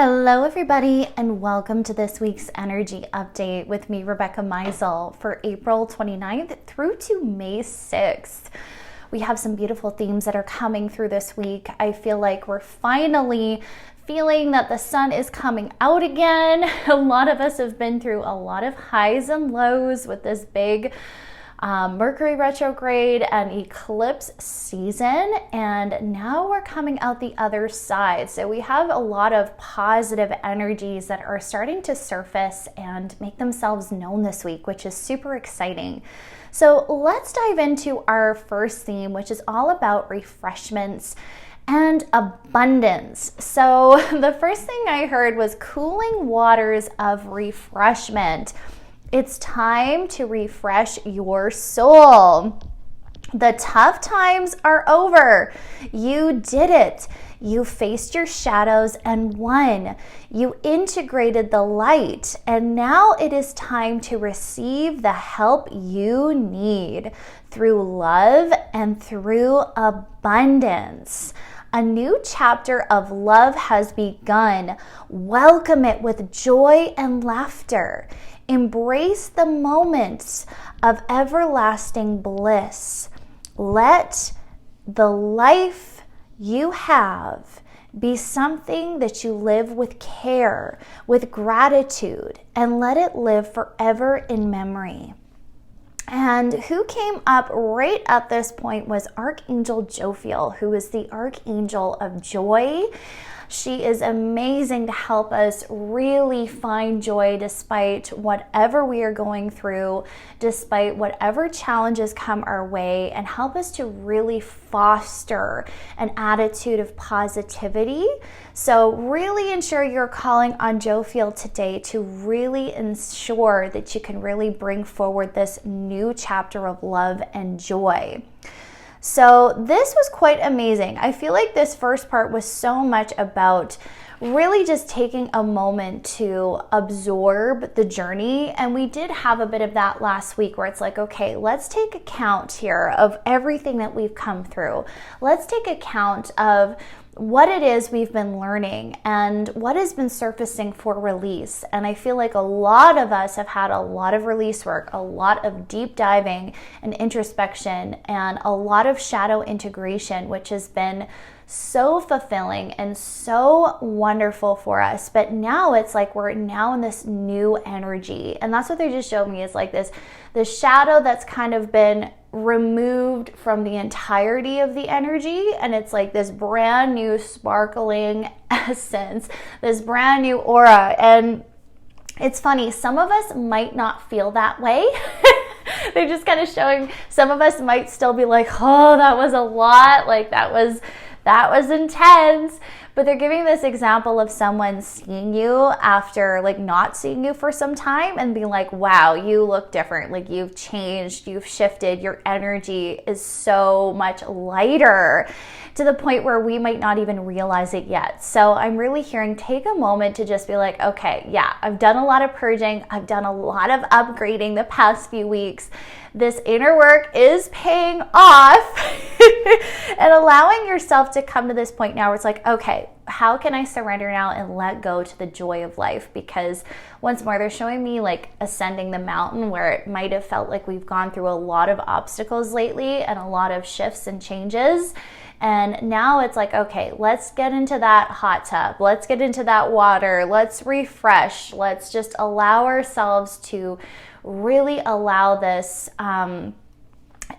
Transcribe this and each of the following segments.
Hello everybody, and welcome to this week's energy update with me, Rebecca Meisel, for April 29th through to May 6th. We have some beautiful themes that are coming through this week. I feel like we're finally feeling that the sun is coming out again. A lot of us have been through a lot of highs and lows with this big Mercury retrograde and eclipse season, and now we're coming out the other side. So we have a lot of positive energies that are starting to surface and make themselves known this week, which is super exciting. So let's dive into our first theme, which is all about refreshments and abundance. So the first thing I heard was cooling waters of refreshment. It's time to refresh your soul. The tough times are over. You did it. You faced your shadows and won. You integrated the light, and now it is time to receive the help you need through love and through abundance. A new chapter of love has begun. Welcome it with joy and laughter. Embrace the moments of everlasting bliss. Let the life you have be something that you live with care, with gratitude, and let it live forever in memory. And who came up right at this point was Archangel Jophiel, who is the Archangel of Joy. She is amazing to help us really find joy despite whatever we are going through, despite whatever challenges come our way, and help us to really foster an attitude of positivity. So really ensure you're calling on Jophiel today to really ensure that you can really bring forward this new chapter of love and joy. So this was quite amazing. I feel like this first part was so much about really just taking a moment to absorb the journey. And we did have a bit of that last week where it's like, okay, let's take account here of everything that we've come through. Let's take account of what it is we've been learning and what has been surfacing for release. And I feel like a lot of us have had a lot of release work, a lot of deep diving and introspection, and a lot of shadow integration, which has been so fulfilling and so wonderful for us. But now it's like we're now in this new energy. And that's what they just showed me, is like this shadow that's kind of been removed from the entirety of the energy, and it's like this brand new sparkling essence, this brand new aura. And it's funny, some of us might not feel that way. They're just kind of showing, some of us might still be like, oh, that was a lot, like that was intense. But they're giving this example of someone seeing you after like not seeing you for some time and being like, wow, you look different. Like you've changed, you've shifted, your energy is so much lighter, to the point where we might not even realize it yet. So I'm really hearing, take a moment to just be like, okay, yeah, I've done a lot of purging. I've done a lot of upgrading the past few weeks. This inner work is paying off. And allowing yourself to come to this point now where it's like, okay, how can I surrender now and let go to the joy of life? Because once more, they're showing me like ascending the mountain, where it might have felt like we've gone through a lot of obstacles lately and a lot of shifts and changes. And now it's like, okay, let's get into that hot tub. Let's get into that water. Let's refresh. Let's just allow ourselves to really allow this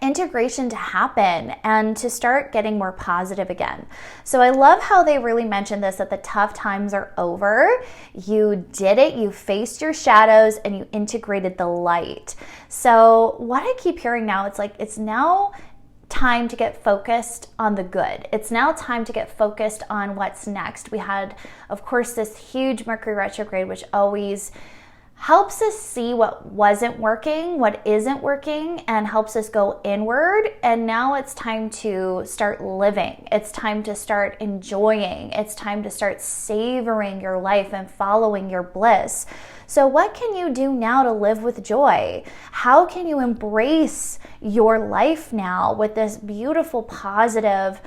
integration to happen and to start getting more positive again. So I love how they really mentioned this, that the tough times are over. You did it. You faced your shadows and you integrated the light. So what I keep hearing now, it's like, it's now time to get focused on the good. It's now time to get focused on what's next. We had, of course, this huge Mercury retrograde, which always helps us see what wasn't working, what isn't working, and helps us go inward. And now it's time to start living. It's time to start enjoying. It's time to start savoring your life and following your bliss. So what can you do now to live with joy? How can you embrace your life now with this beautiful, positive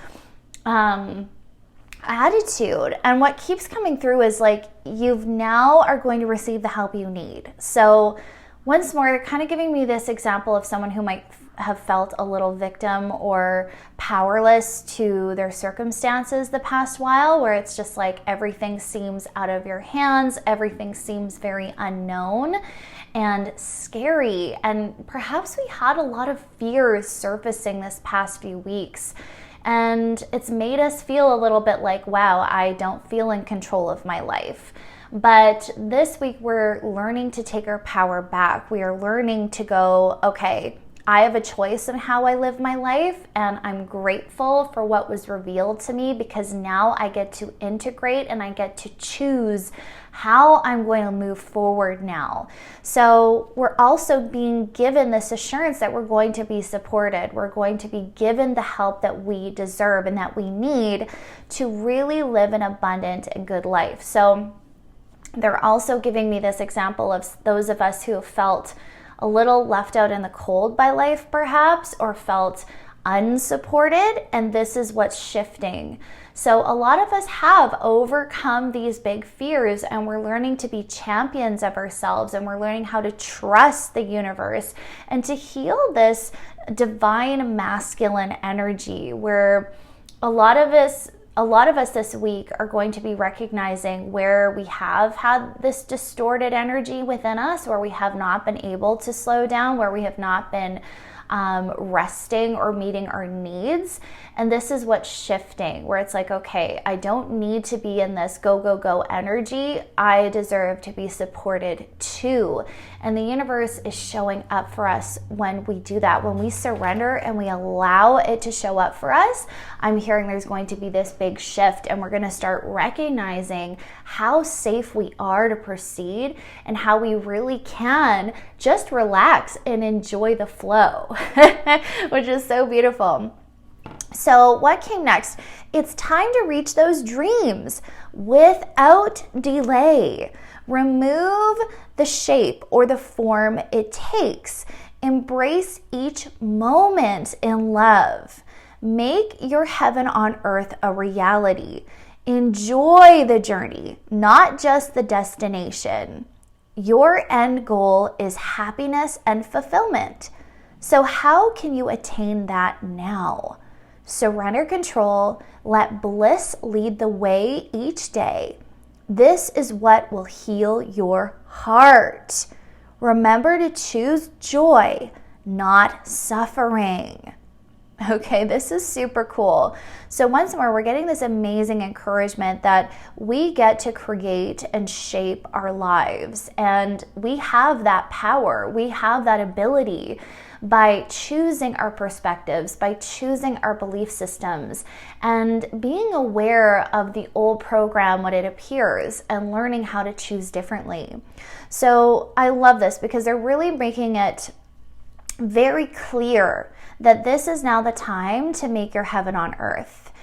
attitude. And what keeps coming through is like, you've now are going to receive the help you need. So once more, they're kind of giving me this example of someone who might have felt a little victim or powerless to their circumstances the past while, where it's just like everything seems out of your hands, everything seems very unknown and scary. And perhaps we had a lot of fears surfacing this past few weeks. And it's made us feel a little bit like, wow, I don't feel in control of my life. But this week, we're learning to take our power back. We are learning to go, okay, I have a choice in how I live my life, and I'm grateful for what was revealed to me, because now I get to integrate and I get to choose how I'm going to move forward now. So we're also being given this assurance that we're going to be supported. We're going to be given the help that we deserve and that we need to really live an abundant and good life. So they're also giving me this example of those of us who have felt a little left out in the cold by life, perhaps, or felt unsupported, and this is what's shifting. So a lot of us have overcome these big fears, and we're learning to be champions of ourselves, and we're learning how to trust the universe and to heal this divine masculine energy, where a lot of us this week are going to be recognizing where we have had this distorted energy within us, where we have not been able to slow down, where we have not been resting or meeting our needs. And this is what's shifting, where it's like, okay, I don't need to be in this go, go, go energy. I deserve to be supported too. And the universe is showing up for us when we do that. When we surrender and we allow it to show up for us, I'm hearing there's going to be this big shift, and we're going to start recognizing how safe we are to proceed and how we really can just relax and enjoy the flow, which is so beautiful. So what came next? It's time to reach those dreams without delay. Remove the shape or the form it takes. Embrace each moment in love. Make your heaven on earth a reality. Enjoy the journey, not just the destination. Your end goal is happiness and fulfillment. So how can you attain that now? Surrender control, let bliss lead the way each day. This is what will heal your heart. Remember to choose joy, not suffering. Okay, this is super cool. So once more, we're getting this amazing encouragement that we get to create and shape our lives. And we have that power. We have that ability by choosing our perspectives, by choosing our belief systems, and being aware of the old program when it appears and learning how to choose differently. So I love this because they're really making it very clear that this is now the time to make your heaven on earth.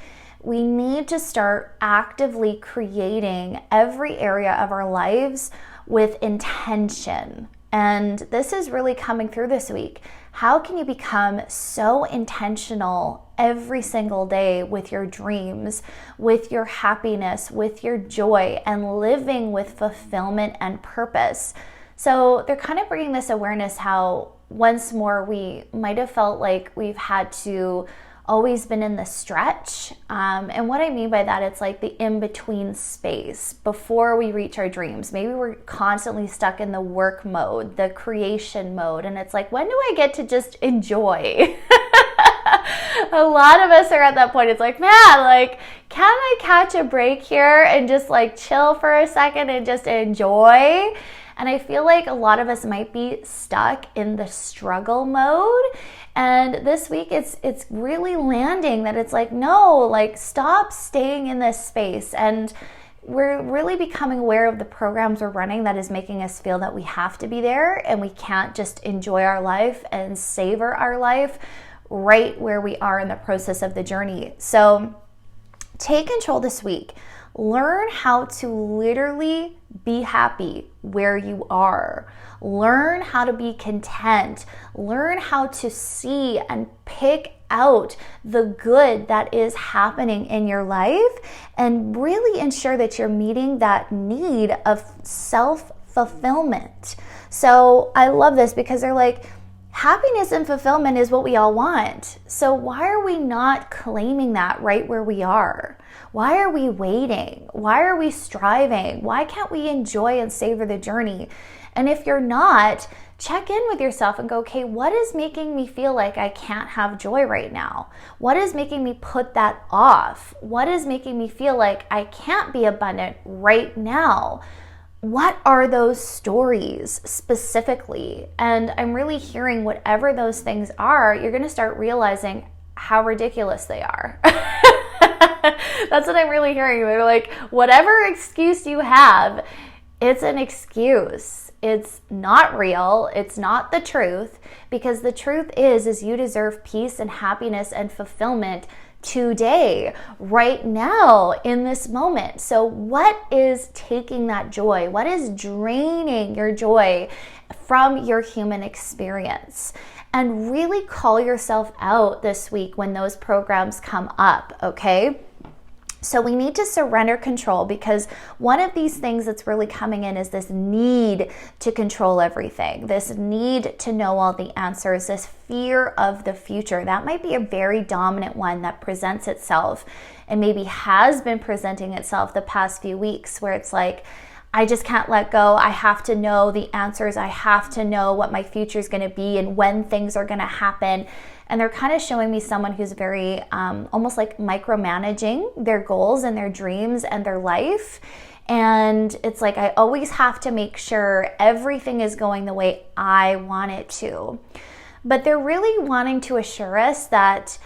We need to start actively creating every area of our lives with intention. And this is really coming through this week. How can you become so intentional every single day with your dreams, with your happiness, with your joy, and living with fulfillment and purpose? So they're kind of bringing this awareness how once more we might have felt like we've had to always been in the stretch. And what I mean by that, it's like the in-between space before we reach our dreams. Maybe we're constantly stuck in the work mode, the creation mode. And it's like, when do I get to just enjoy? A lot of us are at that point. It's like, man, like, can I catch a break here and just like chill for a second and just enjoy? And I feel like a lot of us might be stuck in the struggle mode. And this week it's really landing that it's like, no, like stop staying in this space. And we're really becoming aware of the programs we're running that is making us feel that we have to be there and we can't just enjoy our life and savor our life right where we are in the process of the journey. So take control this week. Learn how to literally be happy where you are. Learn how to be content. Learn how to see and pick out the good that is happening in your life, and really ensure that you're meeting that need of self-fulfillment. So I love this because they're like, happiness and fulfillment is what we all want. So why are we not claiming that right where we are? Why are we waiting? Why are we striving? Why can't we enjoy and savor the journey? And if you're not, check in with yourself and go, okay, what is making me feel like I can't have joy right now? What is making me put that off? What is making me feel like I can't be abundant right now? What are those stories specifically? And I'm really hearing whatever those things are, you're going to start realizing how ridiculous they are. That's what I'm really hearing. They're like, whatever excuse you have, it's an excuse. It's not real. It's not the truth, because the truth is you deserve peace and happiness and fulfillment today, right now, in this moment. So what is taking that joy? What is draining your joy from your human experience? And really call yourself out this week when those programs come up, okay? So we need to surrender control, because one of these things that's really coming in is this need to control everything, this need to know all the answers, this fear of the future. That might be a very dominant one that presents itself and maybe has been presenting itself the past few weeks, where it's like, I just can't let go. I have to know the answers. I have to know what my future is going to be and when things are going to happen. And they're kind of showing me someone who's very almost like micromanaging their goals and their dreams and their life. And it's like, I always have to make sure everything is going the way I want it to. But they're really wanting to assure us that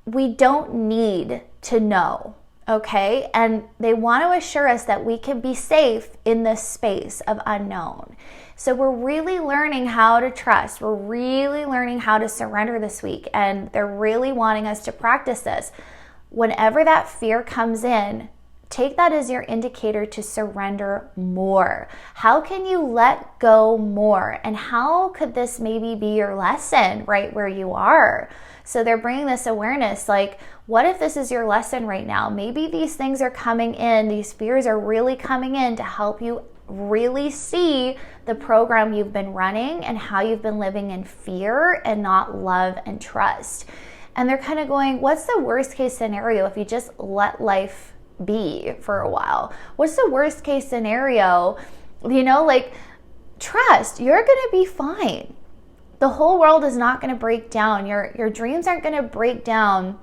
we don't need to know. Okay, and they want to assure us that we can be safe in this space of unknown. So we're really learning how to trust. We're really learning how to surrender this week. And they're really wanting us to practice this. Whenever that fear comes in, take that as your indicator to surrender more. How can you let go more? And how could this maybe be your lesson right where you are? So they're bringing this awareness, like, what if this is your lesson right now? Maybe these things are coming in, these fears are really coming in to help you really see the program you've been running and how you've been living in fear and not love and trust. And they're kind of going, what's the worst case scenario if you just let life be for a while? What's the worst case scenario? You know, like, trust, you're going to be fine. The whole world is not going to break down. Your dreams aren't going to break down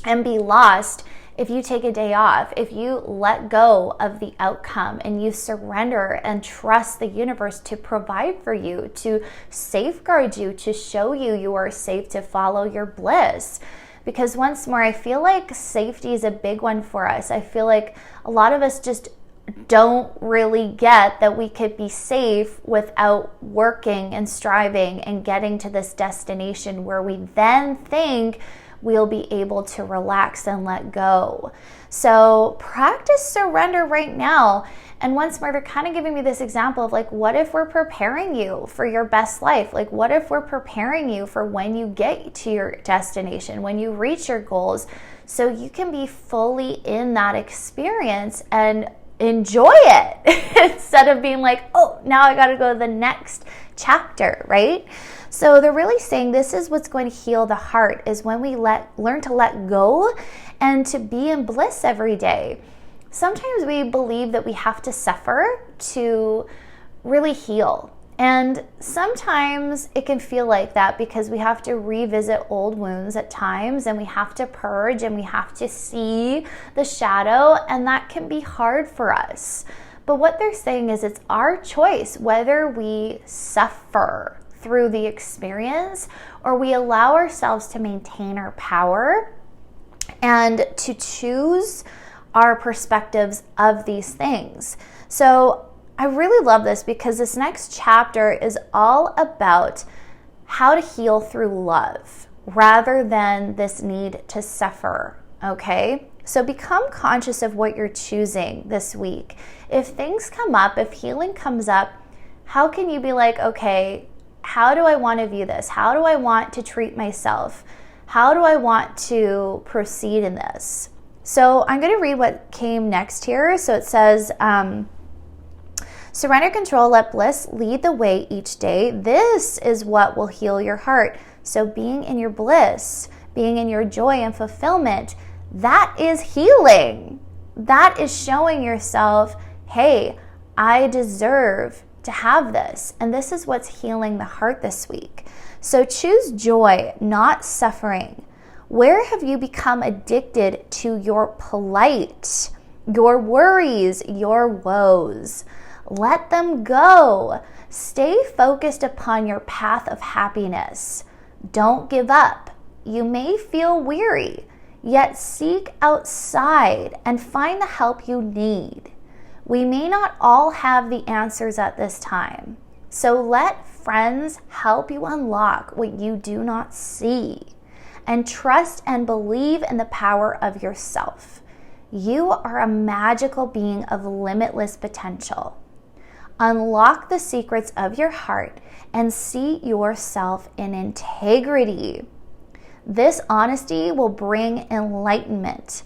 and be lost if you take a day off, if you let go of the outcome and you surrender and trust the universe to provide for you, to safeguard you, to show you you are safe, to follow your bliss. Because once more, I feel like safety is a big one for us. I feel like a lot of us just don't really get that we could be safe without working and striving and getting to this destination where we then think we'll be able to relax and let go. So practice surrender right now. And once more, they're kind of giving me this example of like, what if we're preparing you for your best life? Like, what if we're preparing you for when you get to your destination, when you reach your goals, so you can be fully in that experience and enjoy it instead of being like, oh, now I got to go to the next chapter, right? So they're really saying this is what's going to heal the heart, is when we learn to let go and to be in bliss every day. Sometimes we believe that we have to suffer to really heal. And sometimes it can feel like that because we have to revisit old wounds at times, and we have to purge, and we have to see the shadow, and that can be hard for us. But what they're saying is it's our choice whether we suffer through the experience or we allow ourselves to maintain our power and to choose our perspectives of these things. So I really love this because this next chapter is all about how to heal through love rather than this need to suffer, okay? So become conscious of what you're choosing this week. If things come up, if healing comes up, how can you be like, okay, how do I want to view this? How do I want to treat myself? How do I want to proceed in this? So I'm going to read what came next here. So it says, surrender control, let bliss lead the way each day. This is what will heal your heart. So being in your bliss, being in your joy and fulfillment, that is healing. That is showing yourself, hey, I deserve to have this. And this is what's healing the heart this week. So choose joy, not suffering. Where have you become addicted to your plight, your worries, your woes? Let them go. Stay focused upon your path of happiness. Don't give up. You may feel weary, yet seek outside and find the help you need. We may not all have the answers at this time, so let friends help you unlock what you do not see. And trust and believe in the power of yourself. You are a magical being of limitless potential. Unlock the secrets of your heart and see yourself in integrity. This honesty will bring enlightenment.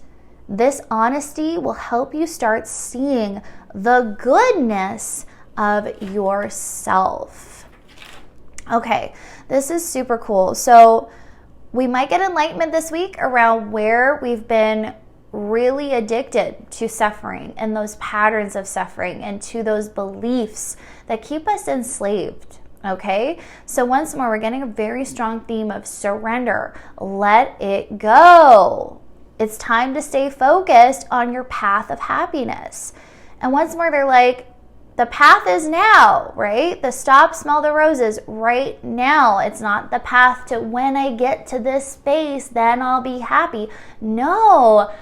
This honesty will help you start seeing the goodness of yourself. Okay, this is super cool. So we might get enlightenment this week around where we've been really addicted to suffering and those patterns of suffering and to those beliefs that keep us enslaved. Okay, so once more, we're getting a very strong theme of surrender. Let it go. It's time to stay focused on your path of happiness. And once more, they're like, the path is now, right? The stop, smell the roses right now. It's not the path to when I get to this space, then I'll be happy. No,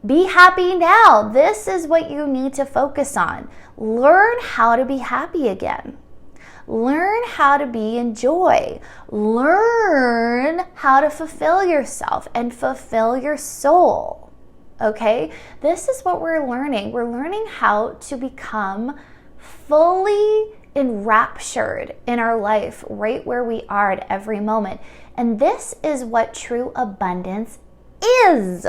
be happy now. This is what you need to focus on. Learn how to be happy again. Learn how to be in joy. Learn how to fulfill yourself and fulfill your soul. Okay? This is what we're learning. We're learning how to become fully enraptured in our life right where we are at every moment. And this is what true abundance is.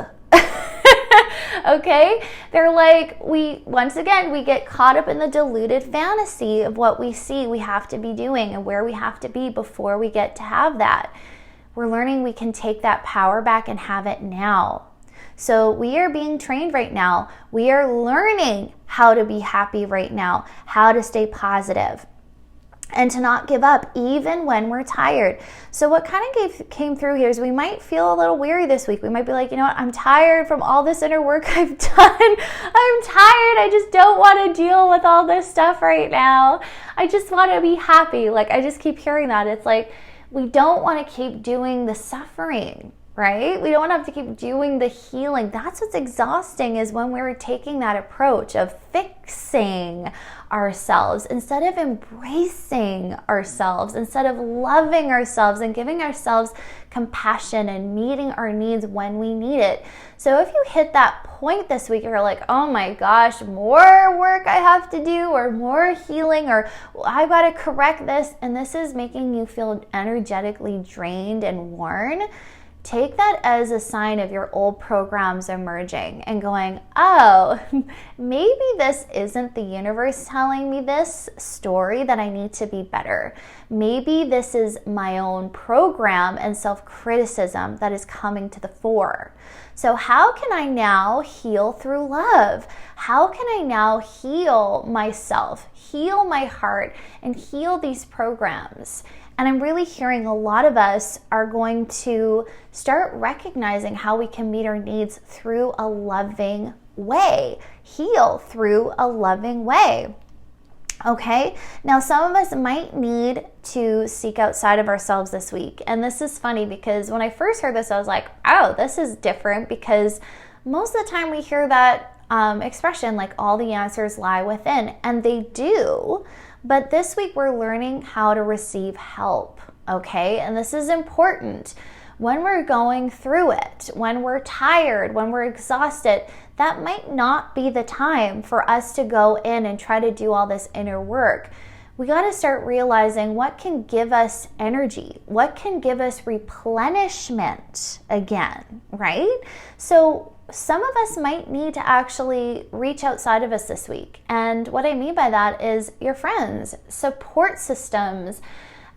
Okay? They're like, once again, we get caught up in the deluded fantasy of what we see we have to be doing and where we have to be before we get to have that. We're learning we can take that power back and have it now. So we are being trained right now. We are learning how to be happy right now, how to stay positive, and to not give up even when we're tired. So what kind of came through here is we might feel a little weary this week. We might be like, you know what, I'm tired from all this inner work I've done. I'm tired. I just don't want to deal with all this stuff right now. I just want to be happy. Like, I just keep hearing that. It's like, we don't want to keep doing the suffering, right? We don't want to have to keep doing the healing. That's what's exhausting, is when we're taking that approach of fixing ourselves instead of embracing ourselves, instead of loving ourselves and giving ourselves compassion and meeting our needs when we need it. So if you hit that point this week, you're like, oh my gosh, more work I have to do, or more healing, or I got to correct this, and this is making you feel energetically drained and worn, take that as a sign of your old programs emerging and going, oh, maybe this isn't the universe telling me this story that I need to be better. Maybe this is my own program and self-criticism that is coming to the fore. So how can I now heal through love? How can I now heal myself, heal my heart, and heal these programs? And I'm really hearing a lot of us are going to start recognizing how we can meet our needs through a loving way, heal through a loving way. Okay, now some of us might need to seek outside of ourselves this week. And this is funny because when I first heard this, I was like, oh, this is different, because most of the time we hear that expression, like all the answers lie within, and they do. But this week we're learning how to receive help, okay? And this is important. when we're going through it, when we're tired, when we're exhausted, that might not be the time for us to go in and try to do all this inner work. We got to start realizing what can give us energy, what can give us replenishment again, right? So some of us might need to actually reach outside of us this week. And what I mean by that is your friends, support systems,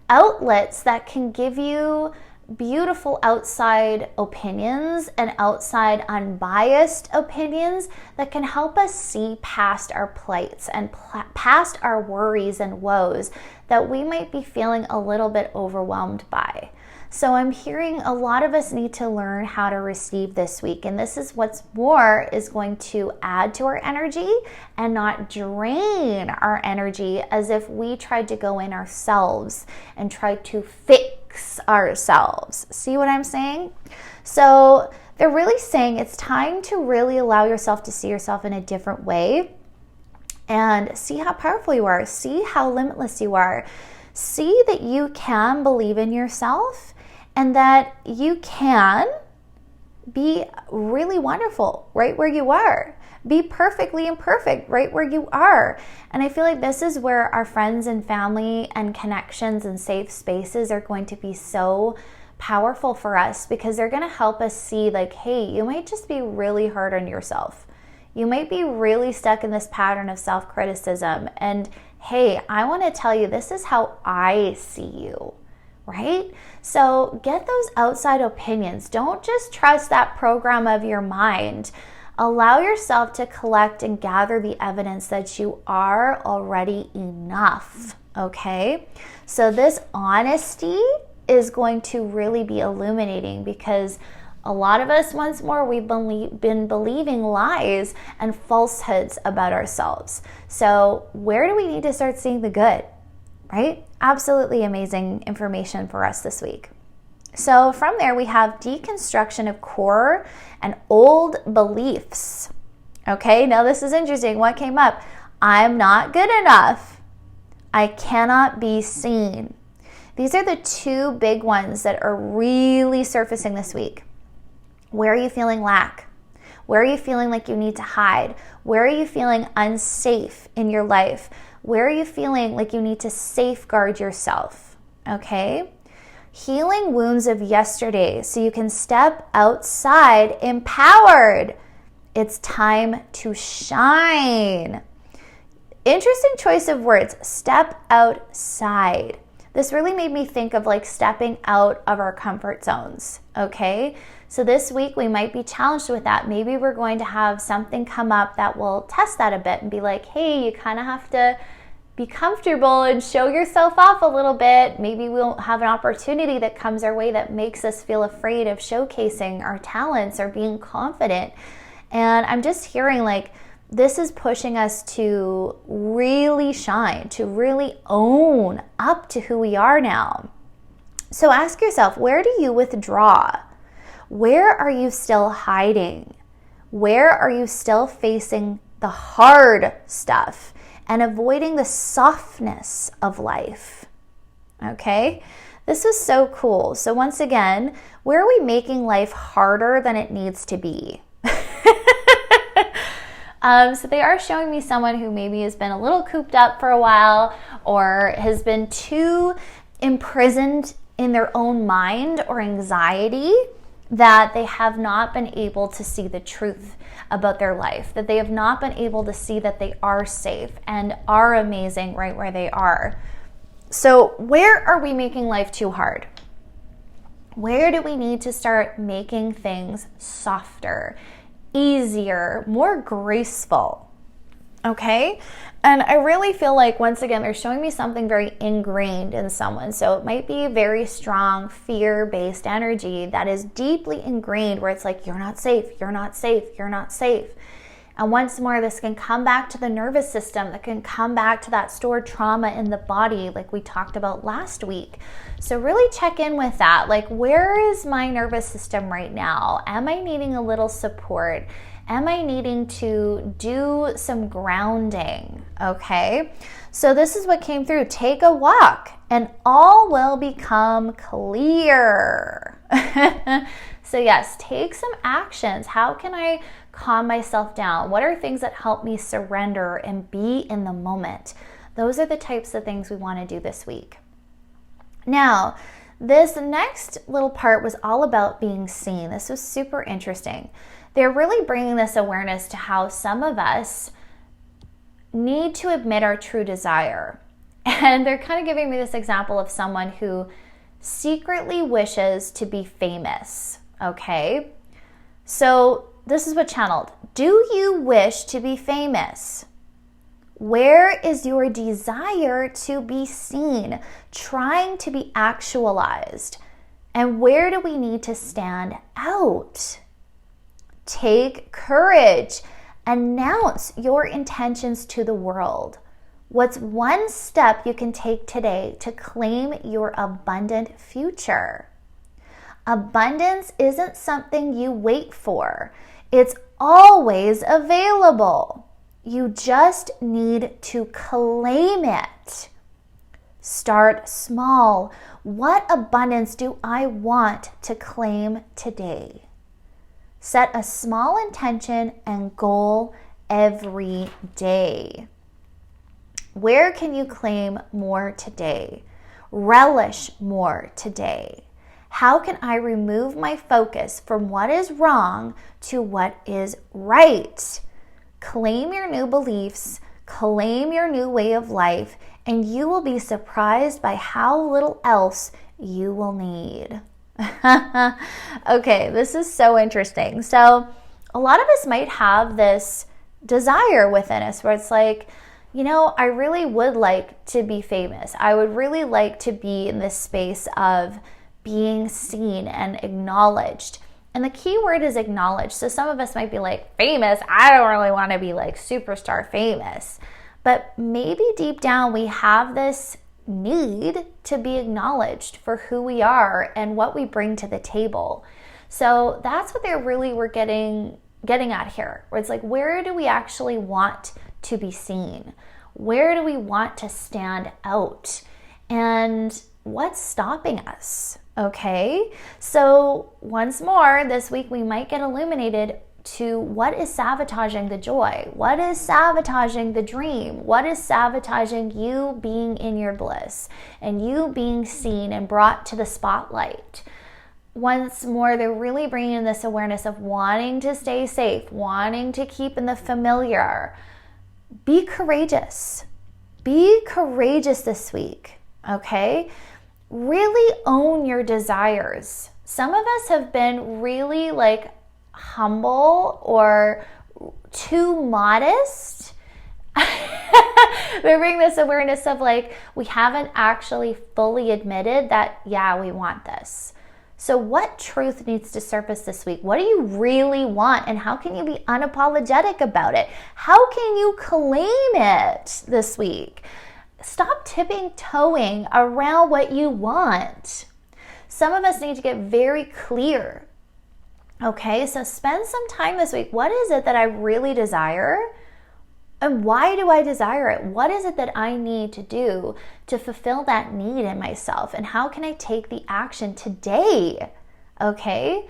outlets that can give you beautiful outside opinions and outside unbiased opinions that can help us see past our plights and past our worries and woes that we might be feeling a little bit overwhelmed by. So I'm hearing a lot of us need to learn how to receive this week. And this is what's more is going to add to our energy and not drain our energy as if we tried to go in ourselves and try to fix ourselves. See what I'm saying? So they're really saying it's time to really allow yourself to see yourself in a different way and see how powerful you are. See how limitless you are. See that you can believe in yourself and that you can be really wonderful right where you are. Be perfectly imperfect right where you are. And I feel like this is where our friends and family and connections and safe spaces are going to be so powerful for us because they're going to help us see like, hey, you might just be really hard on yourself. You might be really stuck in this pattern of self-criticism. And hey, I want to tell you, this is how I see you. Right? So get those outside opinions. Don't just trust that program of your mind. Allow yourself to collect and gather the evidence that you are already enough. Okay? So this honesty is going to really be illuminating because a lot of us, once more, we've been believing lies and falsehoods about ourselves. So where do we need to start seeing the good? Right? Absolutely amazing information for us this week. So from there, we have deconstruction of core and old beliefs. Okay, now this is interesting. What came up? I'm not good enough. I cannot be seen. These are the two big ones that are really surfacing this week. Where are you feeling lack? Where are you feeling like you need to hide? Where are you feeling unsafe in your life? Where are you feeling like you need to safeguard yourself? Okay? Healing wounds of yesterday so you can step outside empowered. It's time to shine. Interesting choice of words. Step outside. This really made me think of like stepping out of our comfort zones. Okay? So this week we might be challenged with that. Maybe we're going to have something come up that will test that a bit and be like, hey, you kind of have to be comfortable and show yourself off a little bit. Maybe we'll have an opportunity that comes our way that makes us feel afraid of showcasing our talents or being confident. And I'm just hearing like this is pushing us to really shine, to really own up to who we are now. So ask yourself, where do you withdraw? Where are you still hiding? Where are you still facing the hard stuff and avoiding the softness of life? Okay, this is so cool. So once again, where are we making life harder than it needs to be? So they are showing me someone who maybe has been a little cooped up for a while or has been too imprisoned in their own mind or anxiety that they have not been able to see the truth about their life, that they have not been able to see that they are safe and are amazing right where they are. So where are we making life too hard? Where do we need to start making things softer, easier, more graceful? Okay? And I really feel like, once again, they're showing me something very ingrained in someone. So it might be a very strong fear-based energy that is deeply ingrained where it's like, you're not safe, you're not safe, you're not safe. And once more, this can come back to the nervous system, that can come back to that stored trauma in the body like we talked about last week. So really check in with that. Like, where is my nervous system right now? Am I needing a little support? Am I needing to do some grounding? Okay, so this is what came through. Take a walk and all will become clear. So yes, take some actions. How can I calm myself down? What are things that help me surrender and be in the moment? Those are the types of things we want to do this week. Now, this next little part was all about being seen. This was super interesting. They're really bringing this awareness to how some of us need to admit our true desire. And they're kind of giving me this example of someone who secretly wishes to be famous, okay? So this is what channeled. Do you wish to be famous? Where is your desire to be seen, trying to be actualized? And where do we need to stand out? Take courage. Announce your intentions to the world. What's one step you can take today to claim your abundant future? Abundance isn't something you wait for. It's always available. You just need to claim it. Start small. What abundance do I want to claim today? Set a small intention and goal every day. Where can you claim more today? Relish more today. How can I remove my focus from what is wrong to what is right? Claim your new beliefs, claim your new way of life, and you will be surprised by how little else you will need. Okay, this is so interesting. So a lot of us might have this desire within us where it's like, you know, I really would like to be famous. I would really like to be in this space of being seen and acknowledged. And the key word is acknowledged. So some of us might be like, famous? I don't really want to be like superstar famous. But maybe deep down we have this need to be acknowledged for who we are and what we bring to the table. So that's what they really were getting at here, where it's like, where do we actually want to be seen? Where do we want to stand out? And what's stopping us? Okay, so once more this week we might get illuminated to what is sabotaging the joy, what is sabotaging the dream, what is sabotaging you being in your bliss and you being seen and brought to the spotlight. Once more, they're really bringing in this awareness of wanting to stay safe, wanting to keep in the familiar. Be courageous. Be courageous this week, okay? Really own your desires. Some of us have been really like humble or too modest. They're bringing this awareness of like, we haven't actually fully admitted that, yeah, we want this. So what truth needs to surface this week? What do you really want? And how can you be unapologetic about it? How can you claim it this week? Stop tipping-toeing around what you want. Some of us need to get very clear. Okay, so spend some time this week. What is it that I really desire? And why do I desire it? What is it that I need to do to fulfill that need in myself? And how can I take the action today? Okay,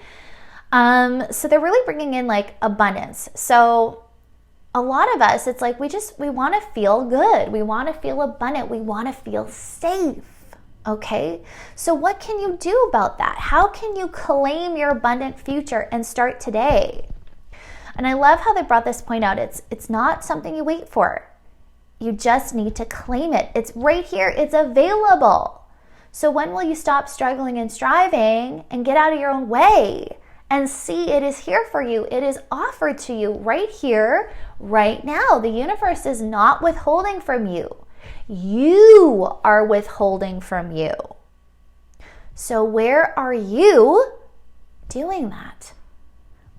so they're really bringing in like abundance. So a lot of us, it's like we want to feel good. We want to feel abundant. We want to feel safe. Okay, so what can you do about that? How can you claim your abundant future and start today? And I love how they brought this point out. It's not something you wait for. You just need to claim it. It's right here. It's available. So when will you stop struggling and striving and get out of your own way and see it is here for you? It is offered to you right here, right now. The universe is not withholding from you. You are withholding from you. So where are you doing that?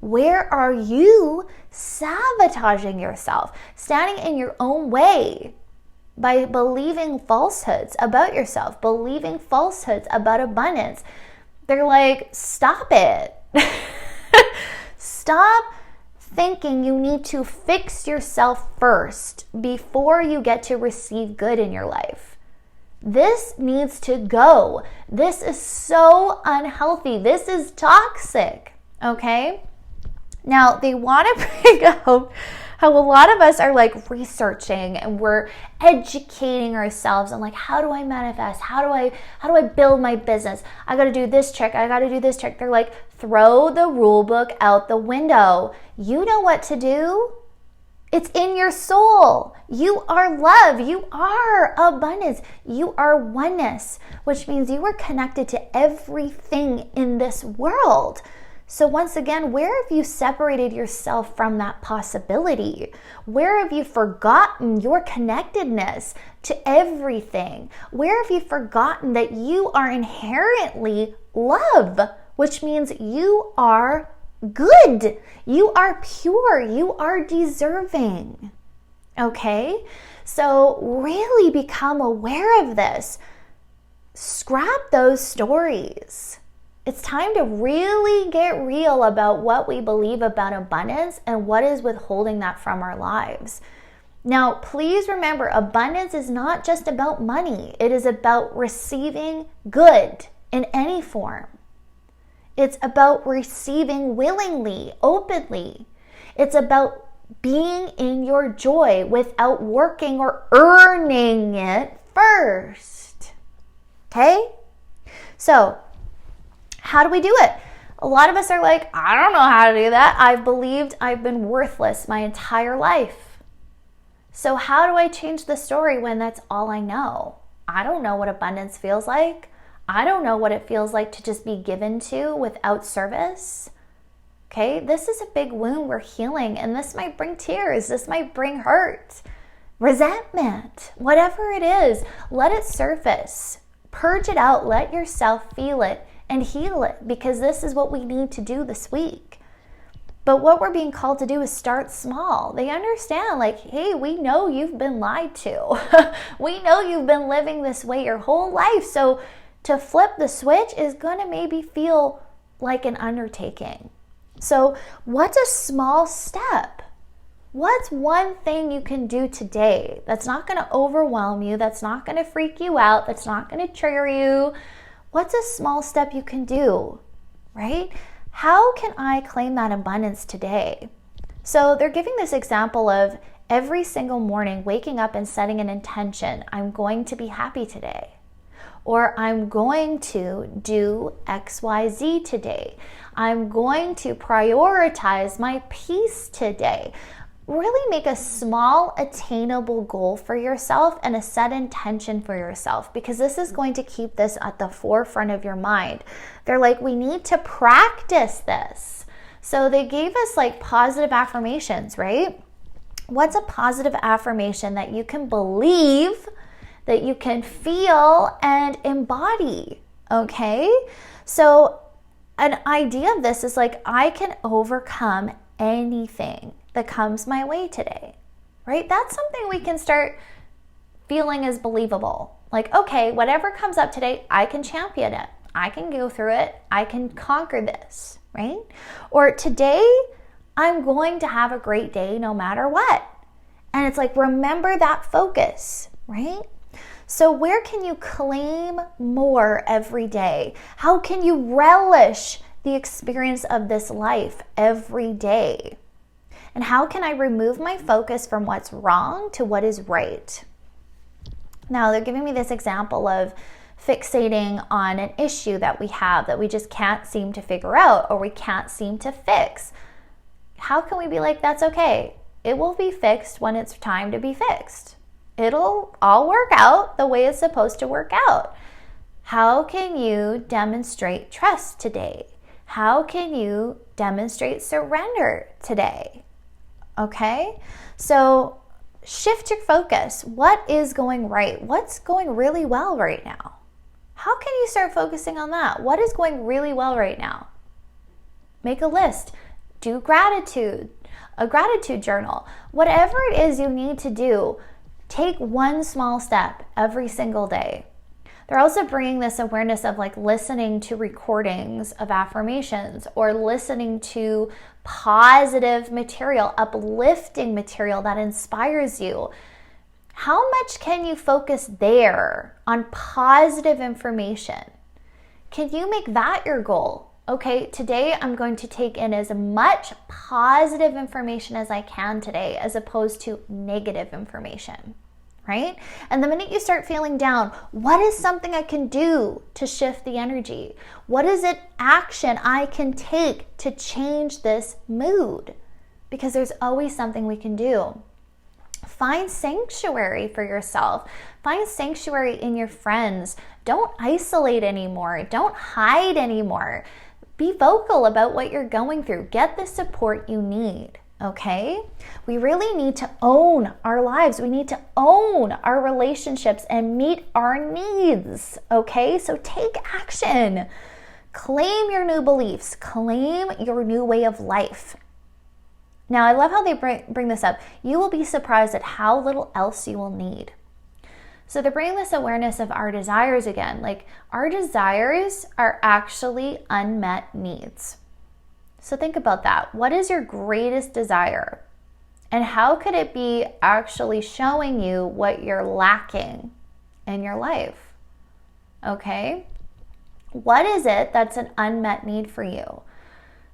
Where are you sabotaging yourself, standing in your own way by believing falsehoods about yourself, believing falsehoods about abundance? They're like, stop it. Stop thinking you need to fix yourself first before you get to receive good in your life. This needs to go. This is so unhealthy. This is toxic, okay? Now, they want to bring up how a lot of us are like researching and we're educating ourselves on like, how do I manifest? How do I build my business? I got to do this trick. I got to do this trick. They're like, throw the rule book out the window. You know what to do. It's in your soul. You are love. You are abundance. You are oneness, which means you are connected to everything in this world. So once again, where have you separated yourself from that possibility? Where have you forgotten your connectedness to everything? Where have you forgotten that you are inherently love, which means you are good, you are pure, you are deserving? Okay? So really become aware of this. Scrap those stories. It's time to really get real about what we believe about abundance and what is withholding that from our lives. Now, please remember, abundance is not just about money. It is about receiving good in any form. It's about receiving willingly, openly. It's about being in your joy without working or earning it first. Okay? So, how do we do it? A lot of us are like, I don't know how to do that. I've believed I've been worthless my entire life. So how do I change the story when that's all I know? I don't know what abundance feels like. I don't know what it feels like to just be given to without service. Okay, this is a big wound we're healing, and this might bring tears. This might bring hurt, resentment, whatever it is. Let it surface. Purge it out. Let yourself feel it and heal it, because this is what we need to do this week. But what we're being called to do is start small. They understand, like, hey, we know you've been lied to. We know you've been living this way your whole life. So to flip the switch is going to maybe feel like an undertaking. So what's a small step? What's one thing you can do today that's not going to overwhelm you, that's not going to freak you out, that's not going to trigger you? What's a small step you can do, right? How can I claim that abundance today? So they're giving this example of every single morning waking up and setting an intention. I'm going to be happy today. Or I'm going to do XYZ today. I'm going to prioritize my peace today. Really make a small, attainable goal for yourself and a set intention for yourself, because this is going to keep this at the forefront of your mind. They're like, we need to practice this. So they gave us like positive affirmations, right? What's a positive affirmation that you can believe, that you can feel and embody? Okay? So an idea of this is like, I can overcome anything that comes my way today, right? That's something we can start feeling as believable. Like, okay, whatever comes up today, I can champion it. I can go through it. I can conquer this, right? Or today, I'm going to have a great day no matter what. And it's like, remember that focus, right? So where can you claim more every day? How can you relish the experience of this life every day? And how can I remove my focus from what's wrong to what is right? Now, they're giving me this example of fixating on an issue that we have that we just can't seem to figure out or we can't seem to fix. How can we be like, that's okay. It will be fixed when it's time to be fixed. It'll all work out the way it's supposed to work out. How can you demonstrate trust today? How can you demonstrate surrender today? Okay, so shift your focus. What is going right? What's going really well right now? How can you start focusing on that? What is going really well right now? Make a list. Do gratitude, a gratitude journal. Whatever it is you need to do, take one small step every single day. They're also bringing this awareness of like listening to recordings of affirmations or listening to positive material, uplifting material that inspires you. How much can you focus there on positive information? Can you make that your goal? Okay, today I'm going to take in as much positive information as I can today, as opposed to negative information, right? And the minute you start feeling down, what is something I can do to shift the energy? What is it action I can take to change this mood? Because there's always something we can do. Find sanctuary for yourself. Find sanctuary in your friends. Don't isolate anymore. Don't hide anymore. Be vocal about what you're going through. Get the support you need, okay? We really need to own our lives. We need to own our relationships and meet our needs, okay? So take action. Claim your new beliefs. Claim your new way of life. Now, I love how they bring this up. You will be surprised at how little else you will need. So they're bringing this awareness of our desires again. Like, our desires are actually unmet needs. So think about that. What is your greatest desire? And how could it be actually showing you what you're lacking in your life? Okay? What is it that's an unmet need for you?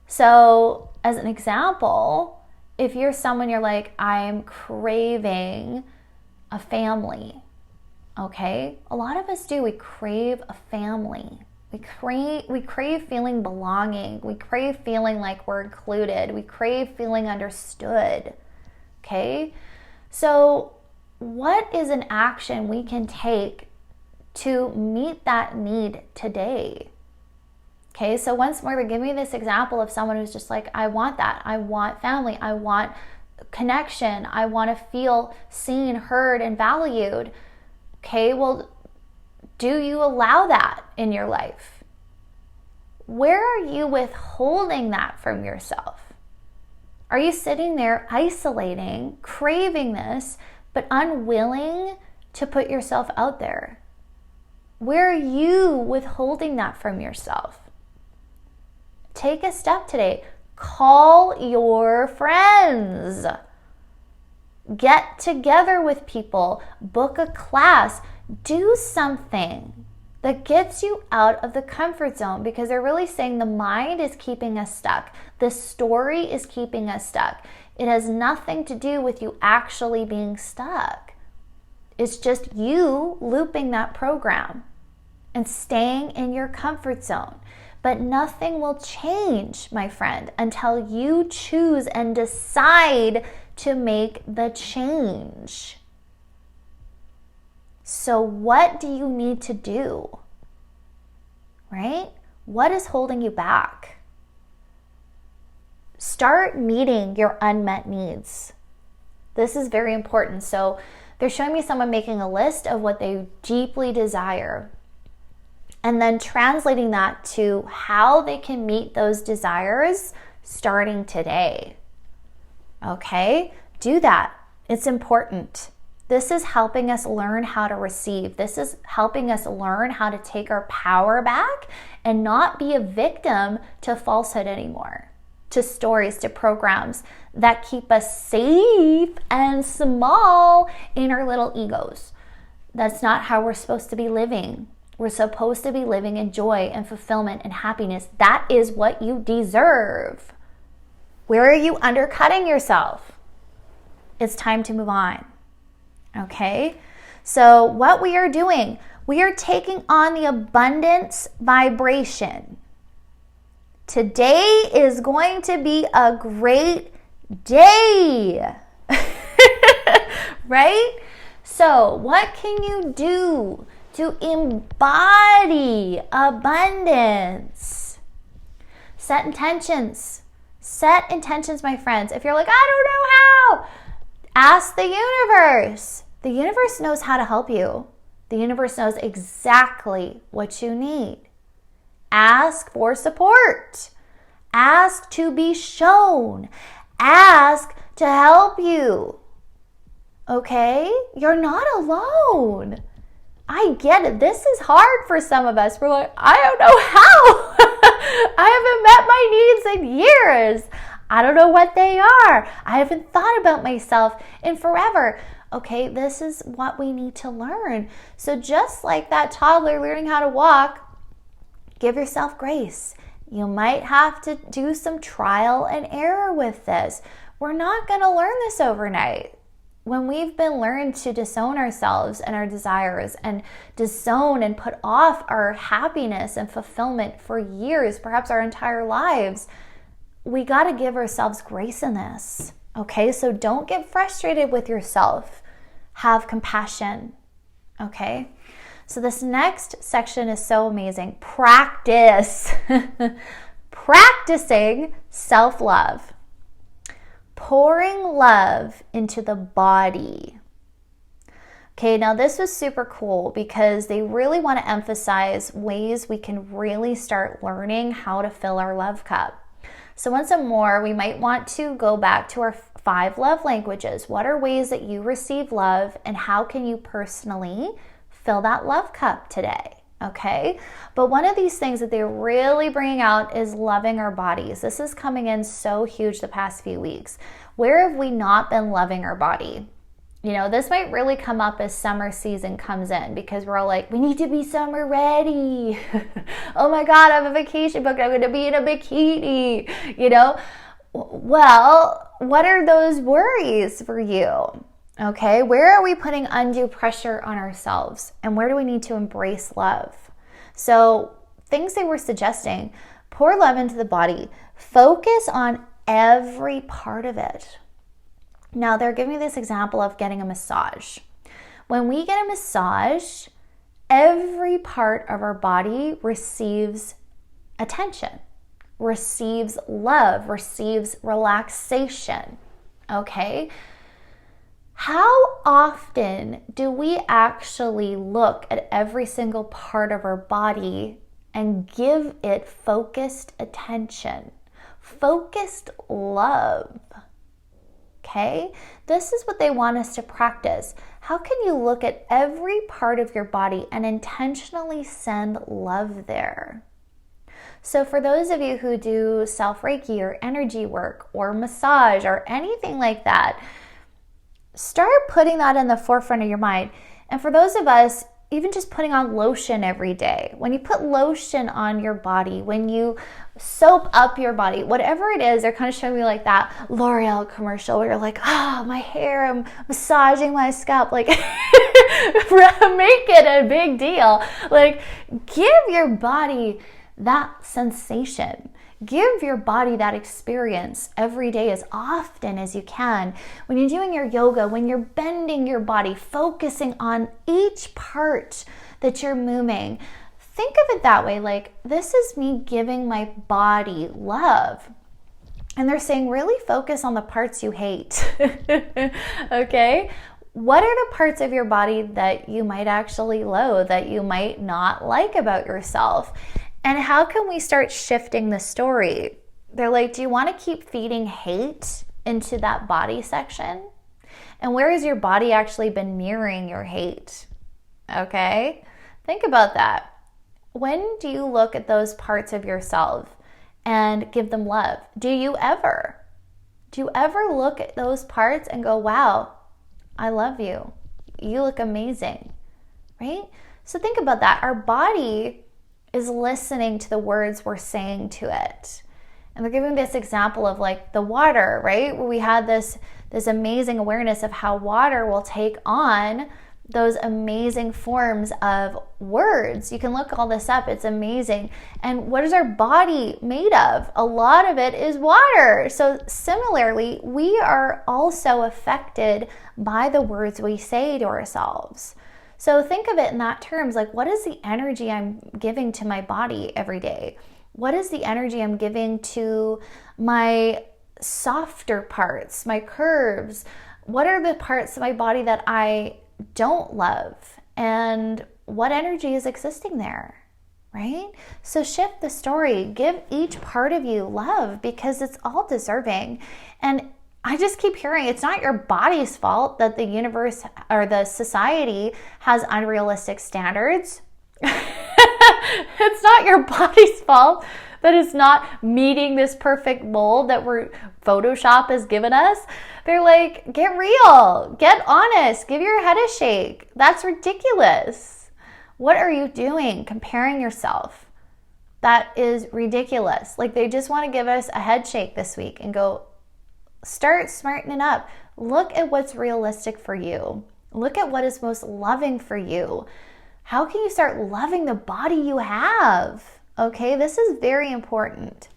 So, as an example, if you're someone you're like, I'm craving a family, okay? A lot of us do. We crave a family. We crave feeling belonging. We crave feeling like we're included. We crave feeling understood, okay? So what is an action we can take to meet that need today? Okay, so once more, they're giving me this example of someone who's just like, I want that. I want family. I want connection. I want to feel seen, heard, and valued. Okay, well, do you allow that in your life? Where are you withholding that from yourself? Are you sitting there isolating, craving this, but unwilling to put yourself out there? Where are you withholding that from yourself? Take a step today. Call your friends. Get together with people. Book a class. Do something that gets you out of the comfort zone, because they're really saying the mind is keeping us stuck. The story is keeping us stuck. It has nothing to do with you actually being stuck. It's just you looping that program and staying in your comfort zone. But nothing will change, my friend, until you choose and decide to make the change. So what do you need to do? Right? What is holding you back? Start meeting your unmet needs. This is very important. So they're showing me someone making a list of what they deeply desire, and then translating that to how they can meet those desires starting today. Okay? Do that. It's important. This is helping us learn how to receive. This is helping us learn how to take our power back and not be a victim to falsehood anymore, to stories, to programs that keep us safe and small in our little egos. That's not how we're supposed to be living. We're supposed to be living in joy and fulfillment and happiness. That is what you deserve. Where are you undercutting yourself? It's time to move on. Okay? So what we are doing, we are taking on the abundance vibration. Today is going to be a great day. Right? So what can you do to embody abundance? Set intentions. Set intentions, my friends. If you're like, I don't know how, ask the universe. The universe knows how to help you. The universe knows exactly what you need. Ask for support. Ask to be shown. Ask to help you. Okay? You're not alone. I get it. This is hard for some of us. We're like, I don't know how. I haven't met my needs in years. I don't know what they are. I haven't thought about myself in forever. Okay, this is what we need to learn. So just like that toddler learning how to walk, give yourself grace. You might have to do some trial and error with this. We're not going to learn this overnight. When we've been learned to disown ourselves and our desires and disown and put off our happiness and fulfillment for years, perhaps our entire lives, we got to give ourselves grace in this. Okay, so don't get frustrated with yourself. Have compassion. Okay, so this next section is so amazing. Practice. Practicing self-love. Pouring love into the body. Okay, now this was super cool because they really want to emphasize ways we can really start learning how to fill our love cup. So once more, we might want to go back to our 5 love languages. What are ways that you receive love, and how can you personally fill that love cup today? Okay, but one of these things that they're really bringing out is loving our bodies. This is coming in so huge the past few weeks. Where have we not been loving our body? You know, this might really come up as summer season comes in, because we're all like, we need to be summer ready. Oh my God, I have a vacation booked. I'm going to be in a bikini, you know? Well, what are those worries for you? Okay, where are we putting undue pressure on ourselves? And where do we need to embrace love? So things they were suggesting: pour love into the body. Focus on every part of it. Now, they're giving me this example of getting a massage. When we get a massage, every part of our body receives attention, receives love, receives relaxation. Okay? How often do we actually look at every single part of our body and give it focused attention, focused love? Okay, this is what they want us to practice. How can you look at every part of your body and intentionally send love there? So for those of you who do self-Reiki or energy work or massage or anything like that, start putting that in the forefront of your mind. And for those of us, even just putting on lotion every day. When you put lotion on your body, when you soap up your body, whatever it is, they're kind of showing me like that L'Oreal commercial where you're like, oh, my hair, I'm massaging my scalp. Like, make it a big deal. Like, give your body that sensation. Give your body that experience every day as often as you can. When you're doing your yoga, when you're bending your body, focusing on each part that you're moving, think of it that way. Like, this is me giving my body love. And they're saying really focus on the parts you hate. Okay? What are the parts of your body that you might actually loathe, that you might not like about yourself? And how can we start shifting the story? They're like, do you want to keep feeding hate into that body section? And where has your body actually been mirroring your hate? Okay? Think about that. When do you look at those parts of yourself and give them love? Do you ever look at those parts and go, wow, I love you. You look amazing, right? So think about that. Our body is listening to the words we're saying to it. And they're giving this example of like the water, right? Where we had this amazing awareness of how water will take on those amazing forms of words. You can look all this up. It's amazing. And what is our body made of? A lot of it is water. So similarly, we are also affected by the words we say to ourselves. So think of it in that terms, like, what is the energy I'm giving to my body every day? What is the energy I'm giving to my softer parts, my curves? What are the parts of my body that I don't love? And what energy is existing there, right? So shift the story. Give each part of you love, because it's all deserving. And I just keep hearing it's not your body's fault that the universe or the society has unrealistic standards. It's not your body's fault that it's not meeting this perfect mold that we're Photoshop has given us. They're like, get real, get honest, give your head a shake. That's ridiculous. What are you doing comparing yourself? That is ridiculous. Like, they just want to give us a head shake this week and go, start smartening up. Look at what's realistic for you. Look at what is most loving for you. How can you start loving the body you have? Okay, this is very important.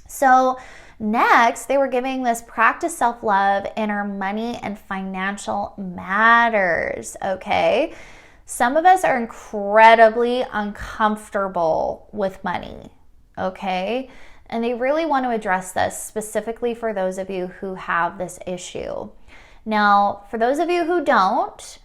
So next, they were giving this practice self-love in our money and financial matters, okay? Some of us are incredibly uncomfortable with money, okay? And they really want to address this specifically for those of you who have this issue. Now, for those of you who don't,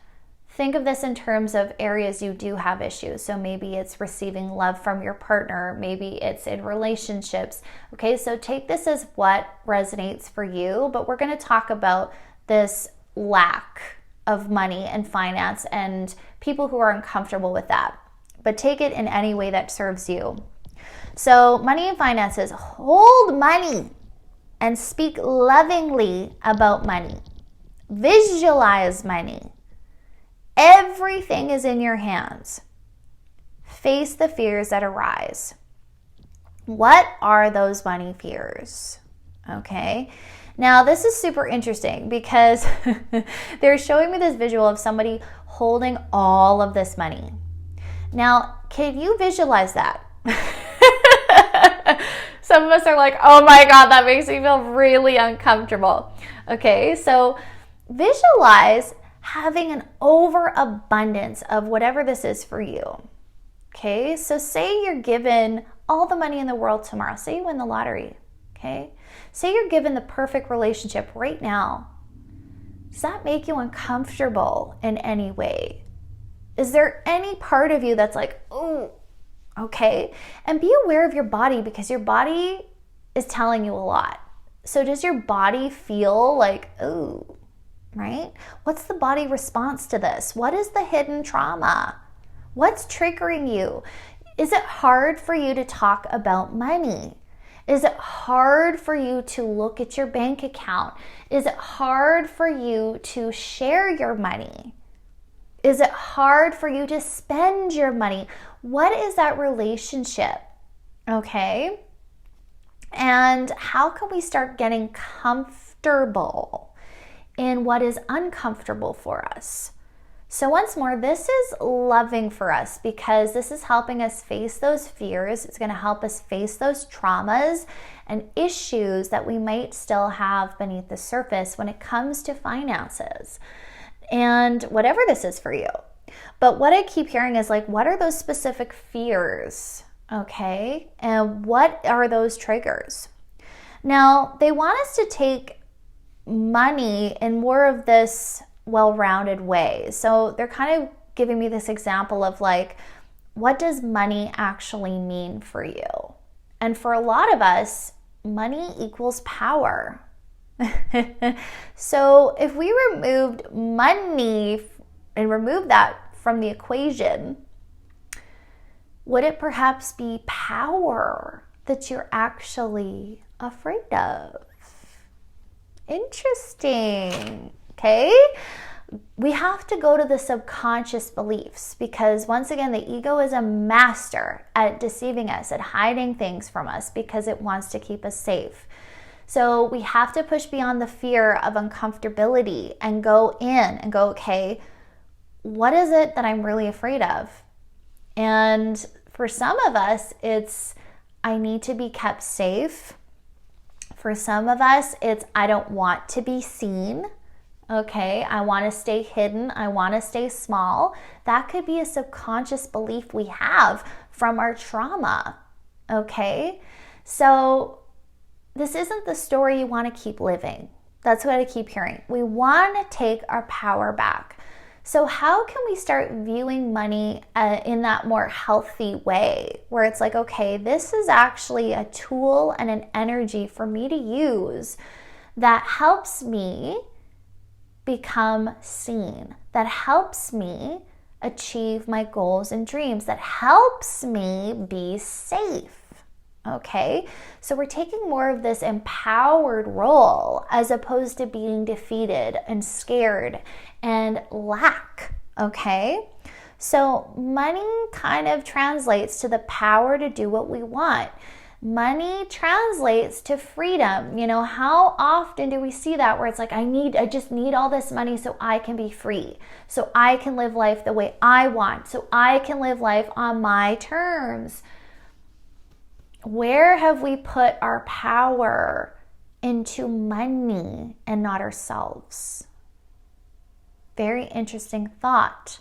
think of this in terms of areas you do have issues. So maybe it's receiving love from your partner. Maybe it's in relationships. Okay, so take this as what resonates for you, but we're going to talk about this lack of money and finance and people who are uncomfortable with that. But take it in any way that serves you. So money and finances, hold money and speak lovingly about money. Visualize money. Everything is in your hands. Face the fears that arise. What are those money fears? Okay. Now, this is super interesting because they're showing me this visual of somebody holding all of this money. Now, can you visualize that? Some of us are like, oh my God, that makes me feel really uncomfortable. Okay, so visualize having an overabundance of whatever this is for you. Okay, so say you're given all the money in the world tomorrow. Say you win the lottery. Okay, say you're given the perfect relationship right now. Does that make you uncomfortable in any way? Is there any part of you that's like, oh, okay? And be aware of your body because your body is telling you a lot. So does your body feel like, oh, right? What's the body response to this? What is the hidden trauma? What's triggering you? Is it hard for you to talk about money? Is it hard for you to look at your bank account? Is it hard for you to share your money? Is it hard for you to spend your money? What is that relationship? Okay? And how can we start getting comfortable in what is uncomfortable for us? So once more, this is loving for us because this is helping us face those fears. It's going to help us face those traumas and issues that we might still have beneath the surface when it comes to finances and whatever this is for you. But what I keep hearing is like, what are those specific fears? Okay. And what are those triggers? Now, they want us to take money in more of this well-rounded way. So they're kind of giving me this example of like, what does money actually mean for you? And for a lot of us, money equals power. So if we removed money and removed that from the equation, would it perhaps be power that you're actually afraid of? Interesting. Okay? We have to go to the subconscious beliefs because once again, the ego is a master at deceiving us, at hiding things from us because it wants to keep us safe. So we have to push beyond the fear of uncomfortability and go in and go, okay, what is it that I'm really afraid of? And for some of us, it's I need to be kept safe. For some of us, it's I don't want to be seen. Okay, I want to stay hidden. I want to stay small. That could be a subconscious belief we have from our trauma. Okay, so this isn't the story you want to keep living. That's what I keep hearing. We want to take our power back. So how can we start viewing money in that more healthy way where it's like, okay, this is actually a tool and an energy for me to use that helps me become seen, that helps me achieve my goals and dreams, that helps me be safe. Okay, so we're taking more of this empowered role as opposed to being defeated and scared and lack. Okay, so money kind of translates to the power to do what we want. Money translates to freedom. You know, how often do we see that where it's like, I just need all this money so I can be free, so I can live life the way I want, so I can live life on my terms. Where have we put our power into money and not ourselves? Very interesting thought.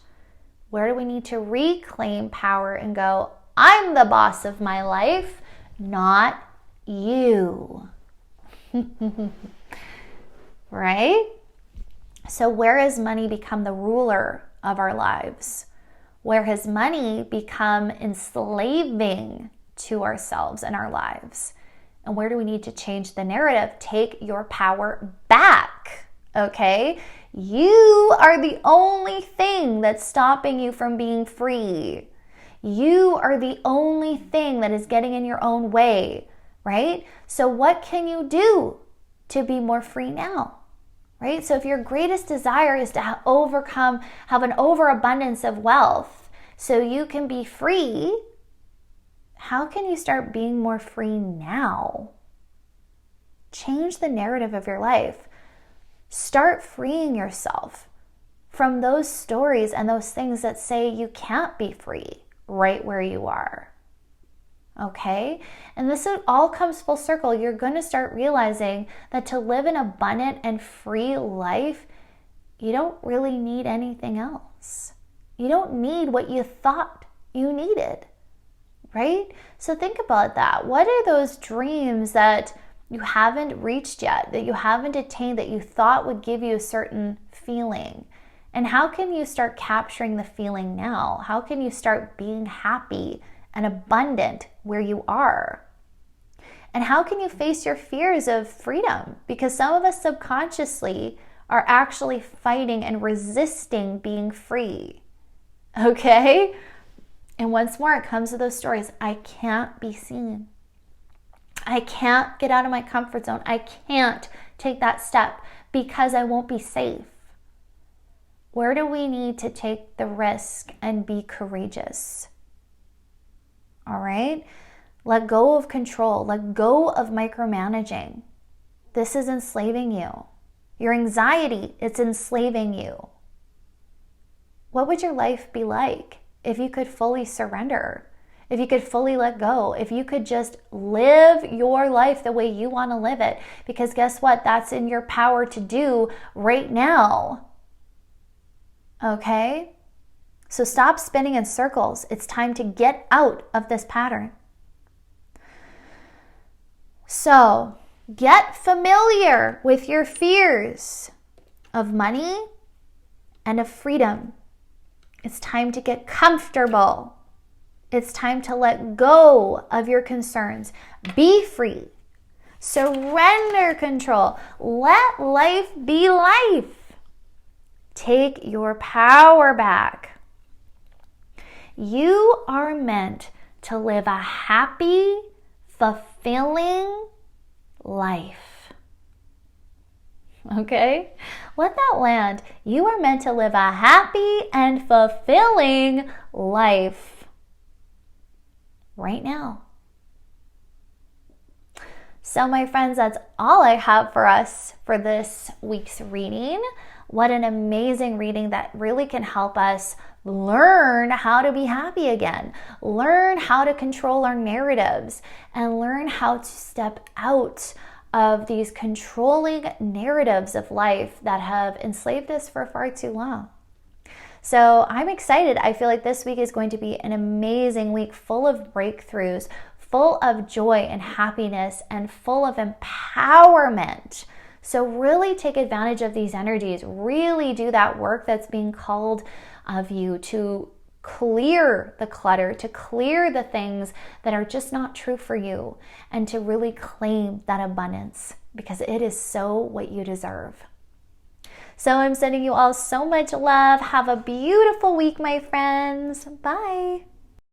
Where do we need to reclaim power and go, I'm the boss of my life, not you? Right? So where has money become the ruler of our lives? Where has money become enslaving to ourselves and our lives? And where do we need to change the narrative? Take your power back, okay? You are the only thing that's stopping you from being free. You are the only thing that is getting in your own way, right? So what can you do to be more free now, right? So if your greatest desire is to have an overabundance of wealth so you can be free, how can you start being more free now? Change the narrative of your life. Start freeing yourself from those stories and those things that say you can't be free right where you are. Okay? And this all comes full circle. You're going to start realizing that to live an abundant and free life, you don't really need anything else. You don't need what you thought you needed. Right? So think about that. What are those dreams that you haven't reached yet, that you haven't attained, that you thought would give you a certain feeling? And how can you start capturing the feeling now? How can you start being happy and abundant where you are? And how can you face your fears of freedom? Because some of us subconsciously are actually fighting and resisting being free. Okay? And once more, it comes to those stories. I can't be seen. I can't get out of my comfort zone. I can't take that step because I won't be safe. Where do we need to take the risk and be courageous? All right? Let go of control. Let go of micromanaging. This is enslaving you. Your anxiety, it's enslaving you. What would your life be like if you could fully surrender, if you could fully let go, if you could just live your life the way you want to live it? Because guess what? That's in your power to do right now. Okay? So stop spinning in circles. It's time to get out of this pattern. So get familiar with your fears of money and of freedom. It's time to get comfortable. It's time to let go of your concerns. Be free. Surrender control. Let life be life. Take your power back. You are meant to live a happy, fulfilling life. Okay? Let that land. You are meant to live a happy and fulfilling life right now. So my friends, that's all I have for us for this week's reading. What an amazing reading that really can help us learn how to be happy again, learn how to control our narratives, and learn how to step out of these controlling narratives of life that have enslaved us for far too long. So I'm excited. I feel like this week is going to be an amazing week full of breakthroughs, full of joy and happiness, and full of empowerment. So really take advantage of these energies. Really do that work that's being called of you to clear the clutter, to clear the things that are just not true for you, and to really claim that abundance, because it is so what you deserve. So I'm sending you all so much love. Have a beautiful week, my friends. Bye.